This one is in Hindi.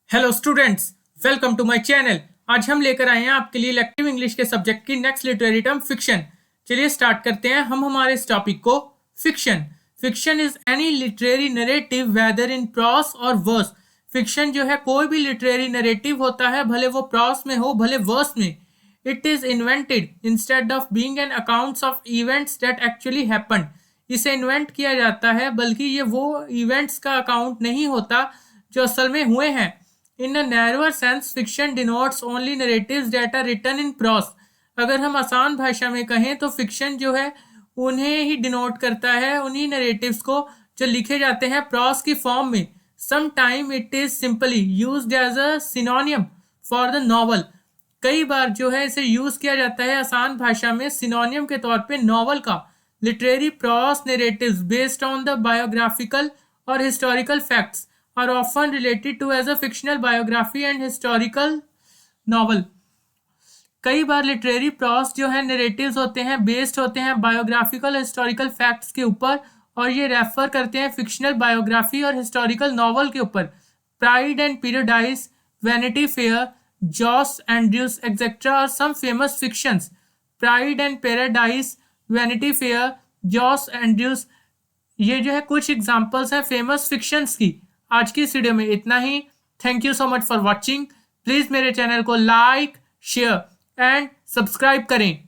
Hello students, welcome to my channel. आज हम लेकर आए हैं आपके लिए इलेक्टिव इंग्लिश के सब्जेक्ट की नेक्स्ट लिटरेरी टर्म फिक्शन। चलिए स्टार्ट करते हैं हम हमारे इस टॉपिक को। Fiction fiction is any literary narrative whether in prose और वर्स। फिक्शन जो है कोई भी लिटरेरी नरेटिव होता है, भले वो प्रॉस में हो भले वर्स में। It is invented instead of being an accounts of events that actually happened. इसे इन्वेंट किया जाता है, बल्कि ये वो इवेंट्स का अकाउंट नहीं होता जो असल में हुए हैं। In a narrower sense, fiction denotes only narratives that are written in prose. अगर हम आसान भाषा में कहें तो फिक्शन जो है उन्हें ही डिनोट करता है, उन्हीं नरेटिव्स को जो लिखे जाते हैं प्रॉस की फॉर्म में। Some time it is simply used as a synonym for the novel. कई बार जो है इसे यूज किया जाता है आसान भाषा में सिनोनियम के तौर पे नॉवल का। Literary prose narratives based on the biographical और historical facts are often related to as a fictional biography and historical novel. कई बार लिटरेरी प्रॉस जो है नरेटिव्स होते हैं बेस्ड होते हैं बायोग्राफिकल हिस्टोरिकल फैक्ट्स के ऊपर, और ये रेफर करते हैं फिक्शनल बायोग्राफी और हिस्टोरिकल नॉवल के ऊपर। Pride and paradise, vanity fair, Joseph Andrews etcetera are some famous fictions. Pride and paradise, vanity fair, Joseph Andrews, ये जो है कुछ एग्जांपल्स हैं फेमस फिक्शंस की। आज की इस वीडियो में इतना ही। Thank you so much for watching. Please मेरे चैनल को लाइक, शेयर एंड सब्सक्राइब करें।